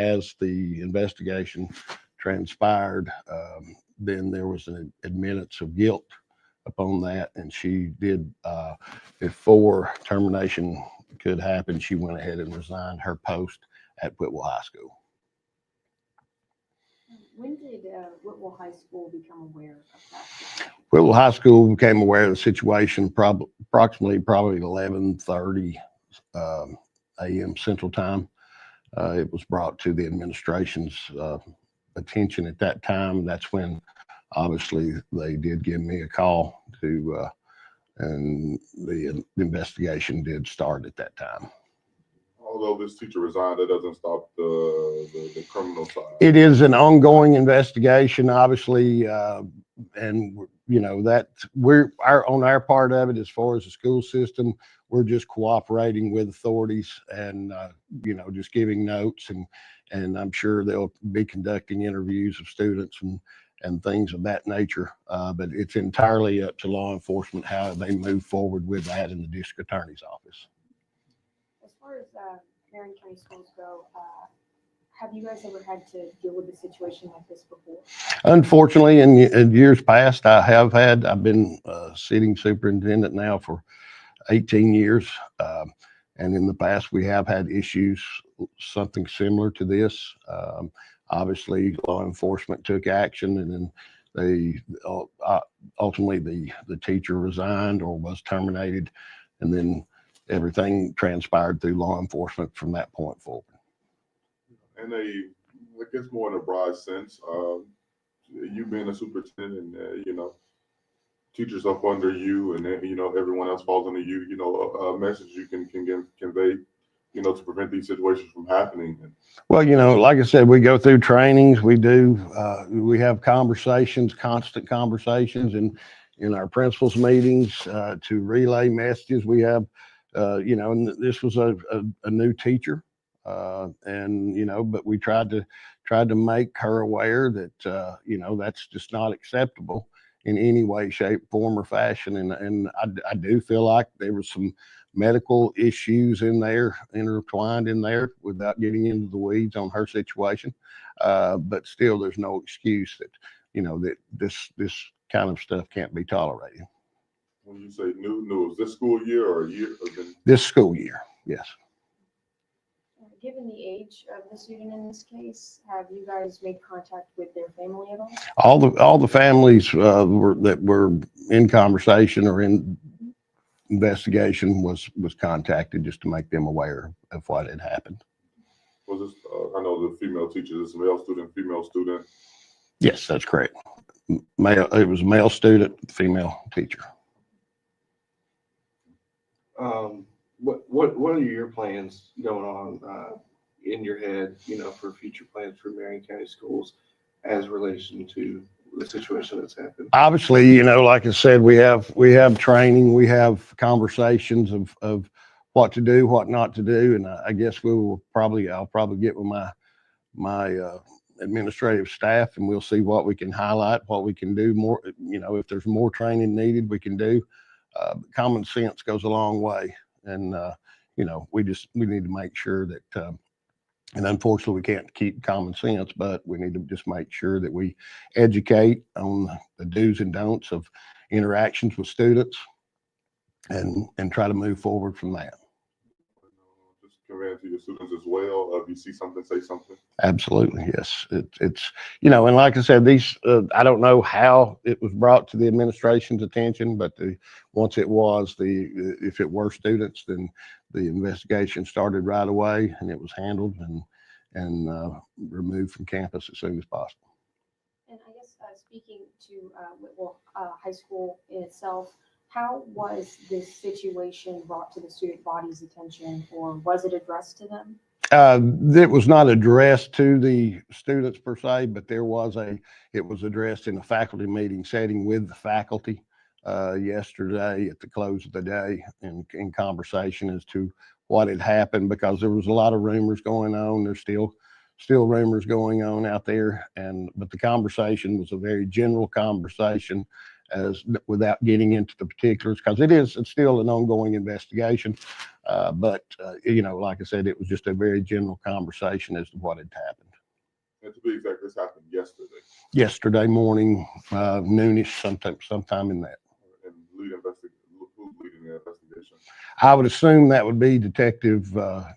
as the investigation transpired, then there was an admittance of guilt upon that, and she did, before termination could happen, she went ahead and resigned her post at Whitwell High School. When did Whitwell High School become aware of that? Whitwell High School became aware of the situation approximately 11:30 a.m. Central Time. It was brought to the administration's attention at that time. That's when, obviously, they did give me a call to, and the investigation did start at that time. Although this teacher resigned, that doesn't stop the criminal side. It is an ongoing investigation, obviously, and you know that on our part of it, as far as the school system, we're just cooperating with authorities and you know, just giving notes, and I'm sure they'll be conducting interviews of students and things of that nature. But it's entirely up to law enforcement how they move forward with that in the district attorney's office. As far as Marion County schools go, have you guys ever had to deal with a situation like this before? Unfortunately, in years past, I've been sitting superintendent now for 18 years. And in the past, we have had issues, something similar to this. Obviously, law enforcement took action, and then they ultimately the teacher resigned or was terminated, and then everything transpired through law enforcement from that point forward. And I guess more in a broad sense, you being a superintendent, and you know, teachers up under you, and you know, everyone else falls under you. You know, a message you can convey, you know, to prevent these situations from happening. Well, you know, like I said, we go through trainings. We have conversations, constant conversations, in our principals meetings to relay messages. We have, you know, and this was a new teacher. And you know, but we tried to make her aware that you know, that's just not acceptable in any way, shape, form, or fashion. And I do feel like there was some medical issues in there, intertwined in there, without getting into the weeds on her situation. But still, there's no excuse that, you know, that this kind of stuff can't be tolerated. When you say new, is this school year or a year? This school year, yes. Given the age of the student in this case, have you guys made contact with their family at all? All the families that were in conversation or in investigation was contacted, just to make them aware of what had happened. Was this? I know the female teacher. This male student, female student. Yes, that's correct. Male. It was a male student, female teacher. What are your plans going on in your head, you know, for future plans for Marion County schools as relation to the situation that's happened? Obviously, you know, like I said, we have training, we have conversations of what to do, what not to do, and I guess I'll probably get with my administrative staff, and we'll see what we can highlight, what we can do more. You know, if there's more training needed, we can do. Common sense goes a long way. And, you know, we need to make sure that, and unfortunately we can't keep common sense, but we need to just make sure that we educate on the do's and don'ts of interactions with students and try to move forward from that. Just convey to your students as well. If you see something, say something. Absolutely. Yes. It's, you know, and like I said, I don't know how it was brought to the administration's attention, but once it was, if it were students, then the investigation started right away, and it was handled and removed from campus as soon as possible. And I guess speaking to Whitwell High School in itself, how was this situation brought to the student body's attention, or was it addressed to them? It was not addressed to the students per se, but it was addressed in a faculty meeting setting with the faculty yesterday at the close of the day, in conversation as to what had happened, because there was a lot of rumors going on. There's still rumors going on out there, but the conversation was a very general conversation, without getting into the particulars, because it's still an ongoing investigation. But like I said, it was just a very general conversation as to what had happened. And to be exact, this happened yesterday. Yesterday morning, noonish, sometime in that. And who's leading the investigation? I would assume that would be Detective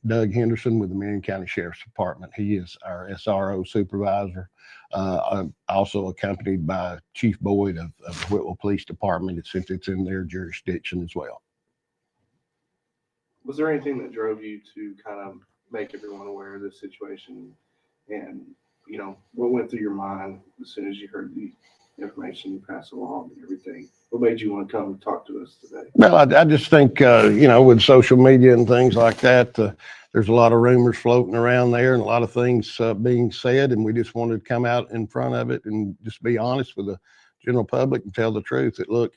Doug Henderson with the Marion County Sheriff's Department. He is our SRO supervisor, also accompanied by Chief Boyd of the Whitwell Police Department, since it's in their jurisdiction as well. Was there anything that drove you to kind of make everyone aware of this situation? And, what went through your mind as soon as you heard the information you passed along and everything? What made you want to come talk to us today? Well, I just think, with social media and things like that, there's a lot of rumors floating around there and a lot of things being said. And we just wanted to come out in front of it and just be honest with the general public and tell the truth that, look,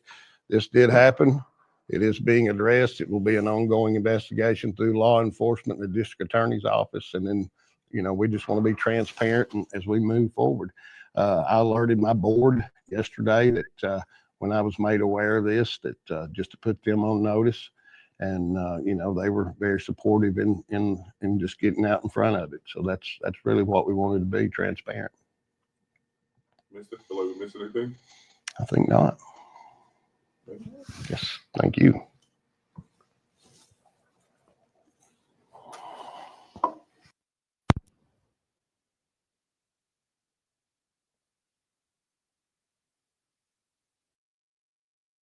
this did happen. It is being addressed. It will be an ongoing investigation through law enforcement and the district attorney's office. And then, we just want to be transparent as we move forward. I alerted my board yesterday that when I was made aware of this, that just to put them on notice. And, they were very supportive in just getting out in front of it. So that's really what we wanted to be, transparent. Missed it? Feel like we missed anything? I think not. Yes, thank you.